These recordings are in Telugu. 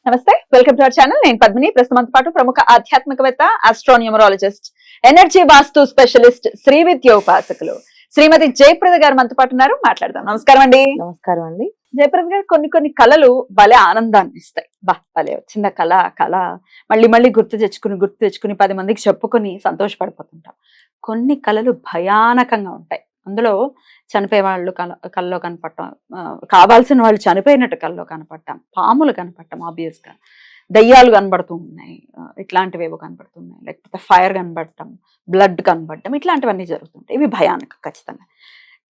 నమస్తే, వెల్కమ్ టు అవర్ ఛానల్. నేను పద్మిని. ప్రస్తుతంతో పాటు ప్రముఖ ఆధ్యాత్మికవేత్త, ఆస్ట్రోన్యూమరాలజిస్ట్, ఎనర్జీ వాస్తు స్పెషలిస్ట్, శ్రీ విద్య ఉపాసకులు శ్రీమతి జయప్రద గారు మనతో పాటు ఉన్నారు. మాట్లాడదాం. నమస్కారం అండి. నమస్కారం అండి. జయప్రద గారు, కొన్ని కళలు భలే ఆనందాన్ని ఇస్తాయి. భలే వచ్చింది కళ మళ్ళీ మళ్ళీ గుర్తు తెచ్చుకుని 10 మందికి చెప్పుకొని సంతోషపడిపోతుంటాం. కొన్ని కళలు భయానకంగా ఉంటాయి. అందులో చనిపోయే వాళ్ళు కల్లో కనపడటం, కావాల్సిన వాళ్ళు చనిపోయినట్టు కల్లో కనపడటం, పాములు కనపడటం, ఆబ్వియస్ గా దయ్యాలు కనబడుతూ ఉన్నాయి, ఇట్లాంటివేవో కనబడుతున్నాయి, లేకపోతే ఫైర్ కనబడటం, బ్లడ్ కనబడటం, ఇట్లాంటివన్నీ జరుగుతుంటాయి. ఇవి భయానక ఖచ్చితంగా.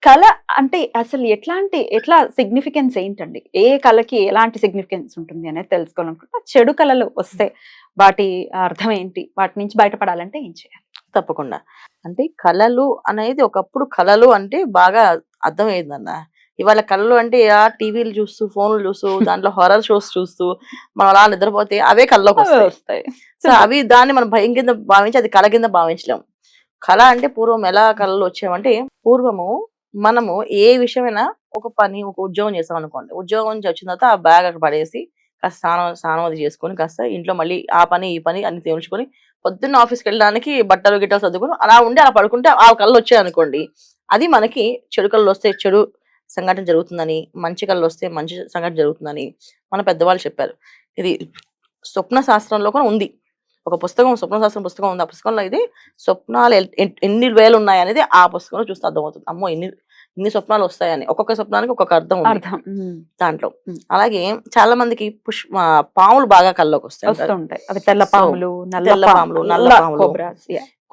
కళ అంటే అసలు ఎట్లా సిగ్నిఫికెన్స్ ఏంటండి? ఏ కళకి ఎలాంటి సిగ్నిఫికెన్స్ ఉంటుంది అనేది తెలుసుకోవాలనుకుంటా. చెడు కళలు వస్తే వాటి అర్థం ఏంటి? వాటి నుంచి బయటపడాలంటే ఏం చేయాలి? తప్పకుండా. అంటే కళలు అనేది ఒకప్పుడు కళలు అంటే బాగా అర్థమయ్యిందన్న. ఇవాళ కళలు అంటే టీవీలు చూస్తూ, ఫోన్లు చూస్తూ, దాంట్లో హారర్ షోస్ చూస్తూ మనం అలా నిద్రపోతే అవే కళ్ళలోకి వస్తాయి. సో అవి దాన్ని మనం భయం కింద భావించి అది కళ కింద భావించలేము. కళ అంటే పూర్వం ఎలా కళలు వచ్చామంటే, పూర్వము మనము ఏ విషయమైనా ఒక పని, ఒక ఉద్యోగం చేస్తాం అనుకోండి. ఉద్యోగం నుంచి వచ్చిన తర్వాత ఆ బ్యాగ్ అక్కడ పడేసి కాస్త స్నానం అది చేసుకొని కాస్త ఇంట్లో మళ్ళీ ఆ పని ఈ పని అన్ని తేల్చుకొని పొద్దున్న ఆఫీస్కి వెళ్ళడానికి బట్టలు గిట్టలు సర్దుకొని అలా ఉండి అలా పడుకుంటే ఆ కళ్ళు వచ్చాయి అనుకోండి, అది మనకి చెడు కళ్ళు వస్తే చెడు సంఘటన జరుగుతుందని, మంచి కళ్ళు వస్తే మంచి సంఘటన జరుగుతుందని మన పెద్దవాళ్ళు చెప్పారు. ఇది స్వప్న శాస్త్రంలో కూడా ఉంది. ఒక పుస్తకం, స్వప్న శాస్త్రం పుస్తకం ఉంది. ఆ పుస్తకంలో ఇది స్వప్నాలు ఎన్ని వేలు ఉన్నాయి అనేది ఆ పుస్తకంలో చూస్తే అర్థమవుతుంది. అమ్మో ఇన్ని స్వప్నాలు వస్తాయని. ఒక్కొక్క స్వప్నానికి ఒక్కొక్క అర్థం ఉంది దాంట్లో. అలాగే చాలా మందికి పాములు బాగా కళ్ళలోకి వస్తాయి. అవి తెల్ల పాములు, నల్ల పాములు,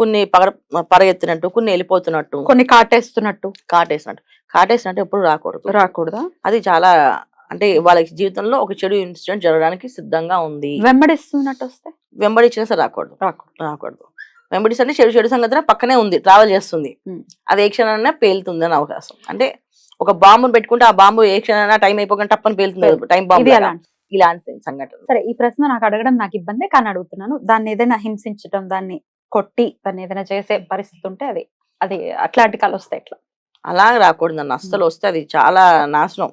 కొన్ని పరిగెత్తినట్టు, కొన్ని వెళ్ళిపోతున్నట్టు, కొన్ని కాటేసినట్టు ఎప్పుడు రాకూడదు. అది చాలా అంటే వాళ్ళకి జీవితంలో ఒక చెడు ఇన్సిడెంట్ జరగడానికి సిద్ధంగా ఉంది. వెంబడించినా సరే రాకూడదు. వెంబడిస్ అంటే చెడు సంగతి పక్కనే ఉంది, ట్రావెల్ చేస్తుంది. అది ఏ క్షణాన్ని పేలుతుంది అని అవకాశం. అంటే ఒక బాంబును పెట్టుకుంటే ఆ బాంబు ఏ క్షణాన్ని టైం అయిపోకుండా టప్పని పేలుతుంది. టైం బాంబు ఇలాంటి సంఘటన. సరే, ఈ ప్రశ్న నాకు అడగడం నాకు ఇబ్బంది, కానీ అడుగుతున్నాను. దాన్ని ఏదైనా హింసించడం, దాన్ని కొట్టి, దాన్ని ఏదైనా చేసే పరిస్థితి ఉంటే అది అట్లాంటి కళ వస్తే ఎట్లా? అలా రాకూడదు అన్న. అస్సలు వస్తే అది చాలా నాశనం.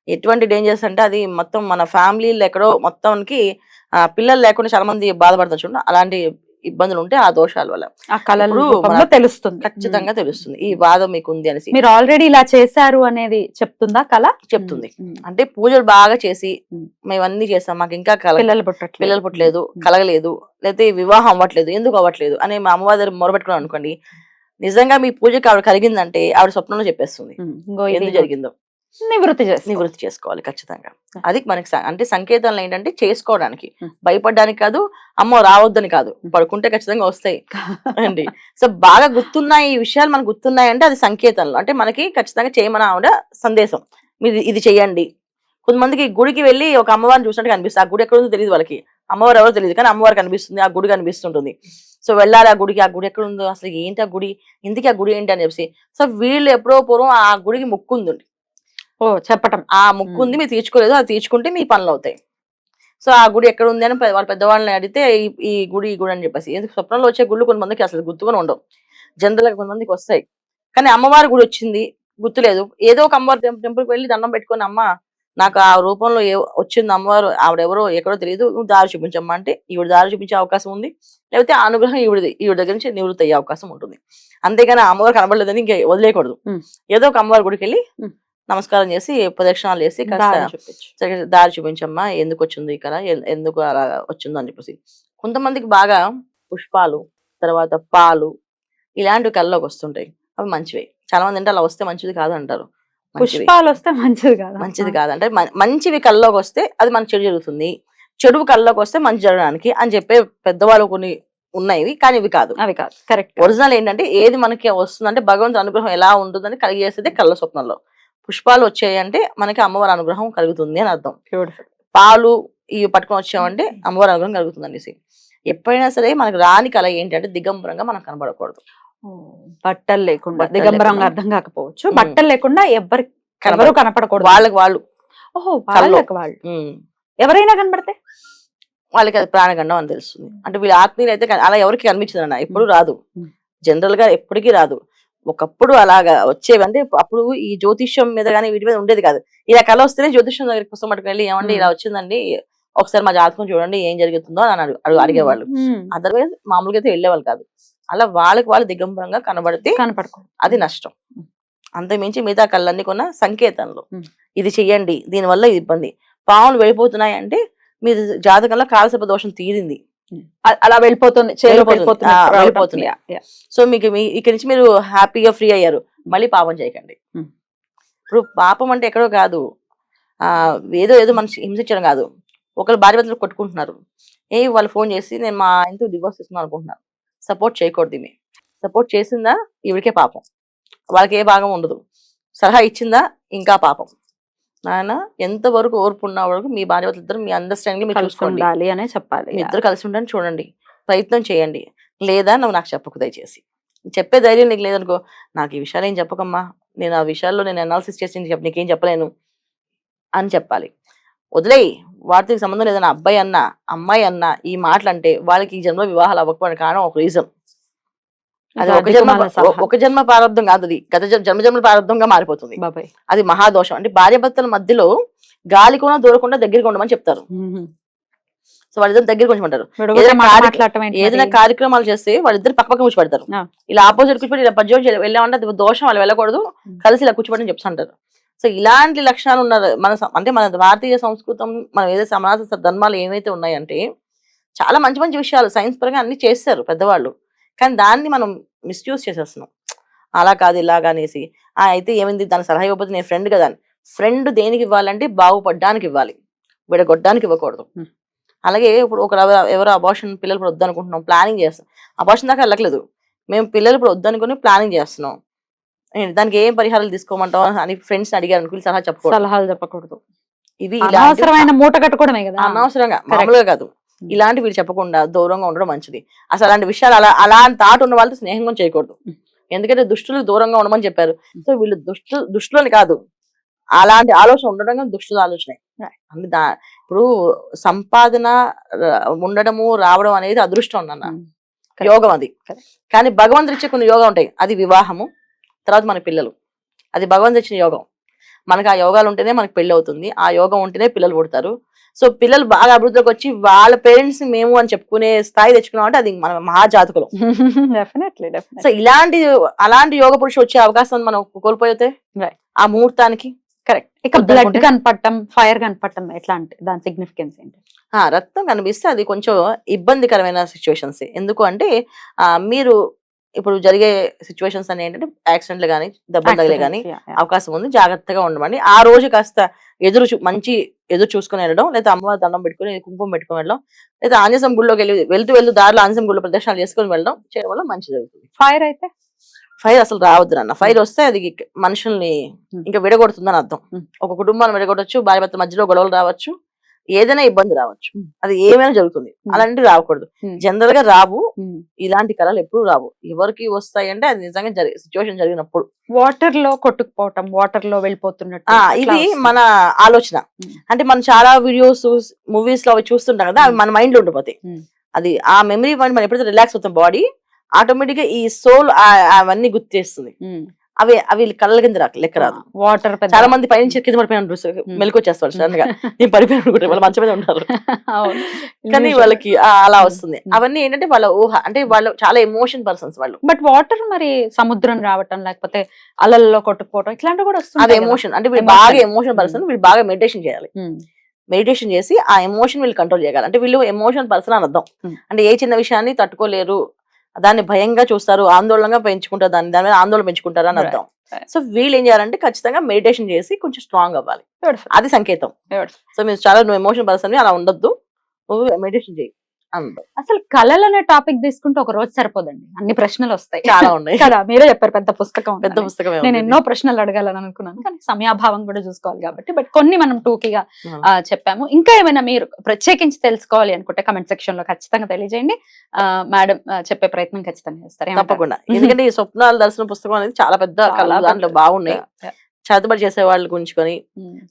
ఎటువంటి డేంజర్స్ అంటే అది మొత్తం మన ఫ్యామిలీలో ఎక్కడో మొత్తానికి పిల్లలు లేకుండా చాలా మంది బాధపడతారు చూడండి. అలాంటి ఇబ్బందులు ఉంటే ఆ దోషాల వల్ల తెలుస్తుంది, ఖచ్చితంగా తెలుస్తుంది ఈ బాధ మీకు ఉంది అనేసి. మీరు ఆల్రెడీ ఇలా చేశారు అనేది చెప్తుందా కళ? చెప్తుంది. అంటే పూజలు బాగా చేసి మేమన్నీ చేస్తాం, మాకు ఇంకా పిల్లలు పుట్టలేదు, కలగలేదు, లేకపోతే వివాహం అవ్వట్లేదు, ఎందుకు అవ్వట్లేదు అని మా అమ్మవారి దగ్గర మొరబెట్టుకున్నాం అనుకోండి, నిజంగా మీ పూజకి ఆవిడ కలిగిందంటే ఆవిడ స్వప్నంలో చెప్పేస్తుంది ఎందుకు జరిగిందో. నివృత్తి చేసుకోవాలి ఖచ్చితంగా. అది మనకి అంటే సంకేతాలు ఏంటంటే చేసుకోవడానికి, భయపడడానికి కాదు, అమ్మో రావద్దని కాదు, పడుకుంటే ఖచ్చితంగా వస్తాయి అండి. సో బాగా గుర్తున్నాయి ఈ విషయాలు, మనకు గుర్తున్నాయి అంటే అది సంకేతాలు. అంటే మనకి ఖచ్చితంగా చేయమని ఆవిడ సందేశం, మీరు ఇది చెయ్యండి. కొంతమందికి గుడికి వెళ్ళి ఒక అమ్మవారిని చూసినట్టు కనిపిస్తుంది. ఆ గుడి ఎక్కడ ఉందో తెలియదు వాళ్ళకి, అమ్మవారు ఎవరో తెలియదు, కానీ అమ్మవారు కనిపిస్తుంది, ఆ గుడి కనిపిస్తుంటుంది. సో వెళ్ళాలి ఆ గుడికి, ఆ గుడి ఎక్కడ ఉందో, అసలు ఏంటి ఆ గుడి, ఇందుకే ఆ గుడి ఏంటి అని చెప్పి. సో వీళ్ళు ఎప్పుడో పూర్వం ఆ గుడికి మొక్కు ఉంది, చెప్పటం ఆ ముక్కు ఉంది, మీరు తీర్చుకోలేదు, అది తీర్చుకుంటే మీ పనులు అవుతాయి. సో ఆ గుడి ఎక్కడ ఉంది అని వాళ్ళ పెద్దవాళ్ళని అడిగితే ఈ గుడి అని చెప్పేసి. ఎందుకు స్వప్నంలో వచ్చే గుళ్ళు కొంతమందికి అసలు గుర్తుకొని ఉండవు, జనరల్ గా కొంతమందికి వస్తాయి. కానీ అమ్మవారి గుడి వచ్చింది గుర్తులేదు, ఏదో ఒక అమ్మవారి టెంపుల్కి వెళ్ళి దండం పెట్టుకొని, అమ్మ నాకు ఆ రూపంలో వచ్చింది అమ్మవారు, ఆవిడెవరో ఎక్కడో తెలియదు, నువ్వు దారి చూపించమ్మా అంటే ఈవిడ దారి చూపించే అవకాశం ఉంది, లేకపోతే ఆ అనుగ్రహం ఈవిడ దగ్గర నుంచి నివృత్తి అయ్యే అవకాశం ఉంటుంది. అంతేగాని ఆ అమ్మవారు కనబడలేదని ఇంకా వదిలేయకూడదు. ఏదో ఒక అమ్మవారి గుడికి వెళ్ళి నమస్కారం చేసి ప్రదక్షిణాలు చేసి కాస్త దారి చూపించమ్మా, ఎందుకు వచ్చింది ఇక్కడ, ఎందుకు అలా వచ్చిందో అని చెప్పేసి. కొంతమందికి బాగా పుష్పాలు, తర్వాత పాలు ఇలాంటివి కళ్ళలోకి వస్తుంటాయి, అవి మంచివే. చాలా మంది అంటే అలా వస్తే మంచిది కాదు అంటారు. పుష్పాలు వస్తే మంచిది కాదంటే మంచివి కళ్ళలోకి వస్తే అది మనకి చెడు జరుగుతుంది, చెడు కళ్ళలోకి వస్తే మంచి జరగడానికి అని చెప్పే పెద్దవాళ్ళు కొన్ని ఉన్నాయి, కానీ ఇవి కాదు. కరెక్ట్. ఒరిజినల్ ఏంటంటే ఏది మనకి వస్తుందంటే భగవంతుని అనుగ్రహం ఎలా ఉంటుందని కలిగేసేది కళ్ళ స్వప్నంలో. పుష్పాలు వచ్చాయంటే మనకి అమ్మవారి అనుగ్రహం కలుగుతుంది అని అర్థం. పాలు ఇవి పట్టుకొని వచ్చామంటే అమ్మవారి అనుగ్రహం కలుగుతుంది అనేసి. ఎప్పుడైనా సరే మనకు రాని కళ ఏంటంటే దిగంబరంగా మనం కనబడకూడదు. బట్టలు లేకుండా, దిగంబరంగా అర్థం కాకపోవచ్చు, బట్టలు లేకుండా ఎవరు కనపడకూడదు, వాళ్ళు ఎవరైనా కనబడితే వాళ్ళకి అది ప్రాణగండం అని తెలుస్తుంది. అంటే వీళ్ళ ఆత్మీయులు అయితే అలా ఎవరికి కనిపించదు అన్న, ఎప్పుడు రాదు, జనరల్ గా ఎప్పటికీ రాదు. ఒకప్పుడు అలాగా వచ్చేవి. అంటే అప్పుడు ఈ జ్యోతిష్యం మీద కానీ వీటి మీద ఉండేది కాదు. ఇలా కళ వస్తేనే జ్యోతిష్యం దగ్గరికి పుస్తకం పట్టుకెళ్ళి, ఏమంటే ఇలా వచ్చిందండి, ఒకసారి మా జాతకం చూడండి ఏం జరుగుతుందో అని అడిగేవాళ్ళు. అదర్వైజ్ మామూలుగా అయితే వెళ్ళేవాళ్ళు కాదు. అలా వాళ్ళకి వాళ్ళు దిగంబరంగా కనబడితే అది నష్టం. అంతకుమించి మిగతా కళ్ళన్నీ కొన్న సంకేతంలో ఇది చెయ్యండి, దీనివల్ల ఇది ఇబ్బంది. పాములు వెళ్ళిపోతున్నాయి అంటే మీ జాతకంలో కాలసర్ప దోషం తీరింది, అలా వెళ్ళిపోతుంది. సో మీకు ఇక్కడి నుంచి మీరు హ్యాపీగా ఫ్రీ అయ్యారు. మళ్ళీ పాపం చేయకండి. ఇప్పుడు పాపం అంటే ఎక్కడో కాదు, ఏదో మనిషి హింసించడం కాదు. ఒకరు భార్య భర్తలు కొట్టుకుంటున్నారు, వాళ్ళు ఫోన్ చేసి నేను మా ఆయనతో డివోర్స్ ఇస్తున్నాను అనుకుంటున్నారు. సపోర్ట్ చేయకూడదు. ఈమె సపోర్ట్ చేసిందా ఈవిడికే పాపం, వాళ్ళకి ఏ భాగం ఉండదు. సలహా ఇచ్చిందా ఇంకా పాపం. నాయన ఎంతవరకు ఓర్పు ఉన్న వరకు మీ భార్య భర్తలు ఇద్దరు మీ అండర్స్టాండింగ్ మీరు చూసుకోండి అనే చెప్పాలి. మీ ఇద్దరు కలిసి ఉండని చూడండి, ప్రయత్నం చేయండి. లేదా నువ్వు నాకు చెప్పకు దయచేసి, చెప్పే ధైర్యం నీకు లేదనుకో, నాకు ఈ విషయాలు ఏం చెప్పకమ్మా, నేను ఆ విషయాల్లో నేను అనాలిసిస్ చేసి నీకేం చెప్పలేను అని చెప్పాలి. వదిలేయి, వాటికి సంబంధం లేదన్న అబ్బాయి అన్న అమ్మాయి అన్న ఈ మాటలు అంటే వాళ్ళకి ఈ జన్మ వివాహాలు అవ్వకపోవడానికి కారణం ఒక రీజన్. అది ఒక జన్మ ప్రారంభం కాదు, అది గత జన్మ ప్రారంభంగా మారిపోతుంది. అది మహాదోషం. అంటే భార్య భర్తల మధ్యలో గాలి కూడా దూరకుండా దగ్గరగా ఉండమని చెప్తారు. సో వాళ్ళిద్దరు దగ్గర కూర్చోమంటారు. ఏదైనా కార్యక్రమాలు చేస్తే వాళ్ళిద్దరు పక్క కూర్చోబెడతారు. ఇలా ఆపోజిట్ కూర్చోబెట్టి ఇలా పద్యం వెళ్ళామంటే అది దోషం, వాళ్ళు వెళ్ళకూడదు, కలిసి ఇలా కూర్చోబెట్టని చెప్తుంటారు. సో ఇలాంటి లక్షణాలు ఉన్నారు మన భారతీయ సంస్కృతం, మనం ఏదైతే సమాజ ధర్మాలు ఏవైతే ఉన్నాయంటే చాలా మంచి మంచి విషయాలు సైన్స్ పరంగా అన్ని చేస్తారు పెద్దవాళ్ళు. కానీ దాన్ని మనం మిస్యూజ్ చేసేస్తున్నాం. అలా కాదు ఇలాగా అనేసి అయితే ఏమైంది దాని సలహా ఇవ్వకపోతే నేను ఫ్రెండ్ కదా అని. ఫ్రెండ్ దేనికి ఇవ్వాలంటే బాగుపడ్డానికి ఇవ్వాలి, విడగొట్టడానికి ఇవ్వకూడదు. అలాగే ఇప్పుడు ఎవరో అబార్షన్ పిల్లలు ఇప్పుడు వద్దనుకుంటున్నాం, ప్లానింగ్ చేస్తాం. అబార్షన్ దాకా వెళ్ళట్లేదు, మేము పిల్లలు ఇప్పుడు వద్దనుకుని ప్లానింగ్ చేస్తున్నాం. దానికి ఏం పరిహారాలు తీసుకోమంటాం అని ఫ్రెండ్స్ అడిగారు అనుకుని సలహాలు చెప్పకూడదు. ఇవి అనవసరమైన మూట కట్టుకోవడమే కదా, అనవసరంగా మామూలుగా కాదు. ఇలాంటి వీళ్ళు చెప్పకుండా దూరంగా ఉండడం మంచిది. అసలు అలాంటి విషయాలు అలాంటి థాట్ ఉన్న వాళ్ళతో స్నేహంగా చేయకూడదు. ఎందుకంటే దుష్టులకు దూరంగా ఉండమని చెప్పారు. సో వీళ్ళు దుష్టులని కాదు, అలాంటి ఆలోచన ఉండడం దుష్టుల ఆలోచనే. ఇప్పుడు సంపాదన ఉండడము రావడం అనేది అదృష్టం అన్న యోగం అది. కానీ భగవంతుడు ఇచ్చే కొన్ని యోగం ఉంటాయి, అది వివాహము, తర్వాత మన పిల్లలు, అది భగవంతుడు ఇచ్చిన యోగం. మనకు ఆ యోగాలు ఉంటేనే మనకు పెళ్లి అవుతుంది, ఆ యోగం ఉంటేనే పిల్లలు పుడతారు. సో పిల్లలు బాగా అభివృద్ధిలోకి వచ్చి వాళ్ళ పేరెంట్స్ మేము అని చెప్పుకునే స్థాయి తెచ్చుకున్నాం అంటే అది మన మహాజాతకులు. సో అలాంటి యోగ పురుషులు వచ్చే అవకాశం మనం కోల్పోతే ఆ ముహూర్తానికి కరెక్ట్. ఇక బ్లడ్ కనపడటం, ఫైర్ కనపడటం ఎట్లాంటి దాని సిగ్నిఫికెన్స్ ఏంటి? రక్తం కనిపిస్తే అది కొంచెం ఇబ్బందికరమైన సిచ్యువేషన్స్. ఎందుకు అంటే మీరు ఇప్పుడు జరిగే సిచ్యువేషన్స్ అని ఏంటంటే యాక్సిడెంట్లు కానీ దెబ్బలు తగిలే కానీ అవకాశం ఉంది, జాగ్రత్తగా ఉండమండి. ఆ రోజు కాస్త మంచి ఎదురు చూసుకుని వెళ్ళడం, లేదా అమ్మవారి దండం పెట్టుకుని కుంకుమ పెట్టుకుని వెళ్ళడం, లేదా ఆంజనేయం గుడిలోకి వెళ్తూ దారిలో ఆంజనేయం గుడిలో ప్రదర్శనాలు చేసుకుని వెళ్ళడం చేయడం వల్ల మంచి జరుగుతుంది. ఫైర్ అసలు రావద్దు నాన్న. ఫైర్ వస్తే అది మనుషుల్ని ఇంకా విడగొడుతుందని అర్థం. ఒక కుటుంబాన్ని విడగొట్టచ్చు, భార్య భర్త మధ్యలో గొడవలు రావచ్చు, ఏదైనా ఇబ్బంది రావచ్చు, అది ఏమైనా జరుగుతుంది. అలాంటివి రాకూడదు, జనరల్ గా రావు. ఇలాంటి కళలు ఎప్పుడు రావు. ఎవరికి వస్తాయి అంటే అది నిజంగా సిచ్యువేషన్ జరిగినప్పుడు. వాటర్ లో కొట్టుకుపోవటం, వాటర్ లో వెళ్ళిపోతున్నట్టు, ఇది మన ఆలోచన. అంటే మనం చాలా వీడియోస్ మూవీస్ లో అవి చూస్తుంటాం కదా, అవి మన మైండ్ లో ఉండిపోతాయి. అది ఆ మెమరీ మనం ఎప్పుడైతే రిలాక్స్ అవుతాం బాడీ ఆటోమేటిక్ గా ఈ సోల్ అవన్నీ గుర్తు చేస్తుంది. అవి కళ్ళ కింద లెక్క రాదు. వాటర్ చాలా మంది పైనుంచి కింద పడిపోయిన మెలకు వచ్చేస్తారు సడన్ గా, నేను పడిపోయిన వాళ్ళ మంచం మీద ఉంటారు కానీ వాళ్ళకి అలా వస్తుంది. అవన్నీ ఏంటంటే వాళ్ళ ఊహ, అంటే వాళ్ళు చాలా ఎమోషన్ పర్సన్స్ వాళ్ళు. బట్ వాటర్ మరి సముద్రం రావటం లేకపోతే అలల్లో కొట్టుకుపోవడం ఇట్లాంటివి కూడా వస్తుంది. అది ఎమోషన్. అంటే వీళ్ళు బాగా ఎమోషన్ పర్సన్, వీళ్ళు బాగా మెడిటేషన్ చేయాలి. మెడిటేషన్ చేసి ఆ ఎమోషన్ వీళ్ళు కంట్రోల్ చేయగలరు. అంటే వీళ్ళు ఎమోషన్ పర్సన్ అని అర్థం. అంటే ఏ చిన్న విషయాన్ని తట్టుకోలేరు, దాన్ని భయంగా చూస్తారు, ఆందోళనగా పెంచుకుంటారు, దాని మీద ఆందోళన పెంచుకుంటారు అని అర్థం. సో వీళ్ళు ఏం చేయాలంటే ఖచ్చితంగా మెడిటేషన్ చేసి కొంచెం స్ట్రాంగ్ అవ్వాలి, అది సంకేతం. సో మీరు చాలా నువ్వు ఎమోషన్ పర్సన్ అలా ఉండొద్దు, నువ్వు మెడిటేషన్ చేయి. అసలు కళలు అనే టాపిక్ తీసుకుంటే ఒక రోజు సరిపోదండి, అన్ని ప్రశ్నలు వస్తాయి, చాలా ఉన్నాయి కదా. మీరే చెప్పారు పెద్ద పుస్తకం. నేను ఎన్నో ఉంది. ప్రశ్నలు అడగాలని అనుకున్నాను, కానీ సమయాభావం కూడా చూసుకోవాలి కాబట్టి. బట్ కొన్ని మనం టూకీగా చెప్పాము. ఇంకా ఏమైనా మీరు ప్రత్యేకించి తెలుసుకోవాలి అనుకుంటే కమెంట్ సెక్షన్ లో ఖచ్చితంగా తెలియజేయండి. మేడం చెప్పే ప్రయత్నం ఖచ్చితంగా చేస్తారు తప్పకుండా. ఎందుకంటే ఈ స్వప్నాల దర్శనం పుస్తకం అనేది చాలా పెద్ద కళలు, దాంట్లో బాగున్నాయి, చేతబడి చేసే వాళ్ళు గుంచుకొని.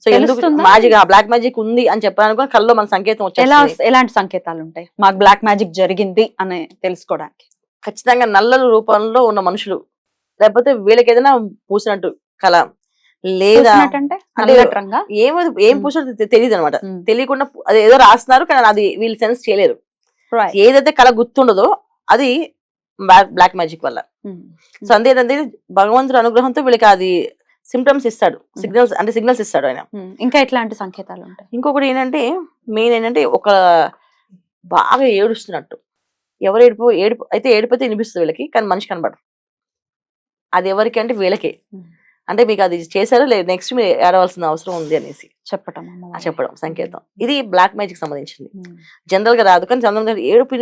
సో ఎందుకు మ్యాజిక్, బ్లాక్ మ్యాజిక్ ఉంది అని చెప్పడానికి కళ్ళలో మన సంకేతం వచ్చేది. ఎలాంటి సంకేతాలు ఉంటాయి మాకు బ్లాక్ మ్యాజిక్ జరిగింది అని తెలుసుకోవడానికి? ఖచ్చితంగా నల్లల రూపంలో ఉన్న మనుషులు, లేకపోతే వీళ్ళకి ఏదైనా పూసినట్టు కళ, లేదా చూసినట్టంటే అంటే నల్లట్రంగా ఏం పూసారో తెలియదు అనమాట. ఉమ్. తెలియకుండా అది ఏదో రాస్తున్నారు కానీ అది వీళ్ళు సెన్స్ చేయలేరు. Right. ఏదైతే కళ గుర్తుండదో అది బ్లాక్ మ్యాజిక్ వల్ల. ఉమ్. సో అంతేనంటే భగవంతుడి అనుగ్రహంతో వీళ్ళకి అది సిమ్టమ్స్ ఇస్తాడు, సిగ్నల్స్ ఇస్తాడు ఆయన. ఉమ్. ఇంకా ఎట్లాంటి సంకేతాలు ఉంటాయి? ఇంకొకటి ఏంటంటే మెయిన్ ఏంటంటే ఒక బాగా ఏడుస్తున్నట్టు, ఎవరు ఏడుపు అయితే ఏడుపైతే వినిపిస్తుంది వీళ్ళకి, కానీ మనిషి కనబడరు. అది ఎవరికి అంటే వీళ్ళకే. ఉమ్. అంటే మీకు అది చేశారో లేదు, నెక్స్ట్ మీరు ఏడవలసిన అవసరం ఉంది అనేసి చెప్పటం అమ్మవారికి. చెప్పడం సంకేతం. ఇది బ్లాక్ మ్యాజిక్ సంబంధించింది. ఉమ్. జనరల్ గా రాదు, కానీ చంద్రబాబు ఏడుపు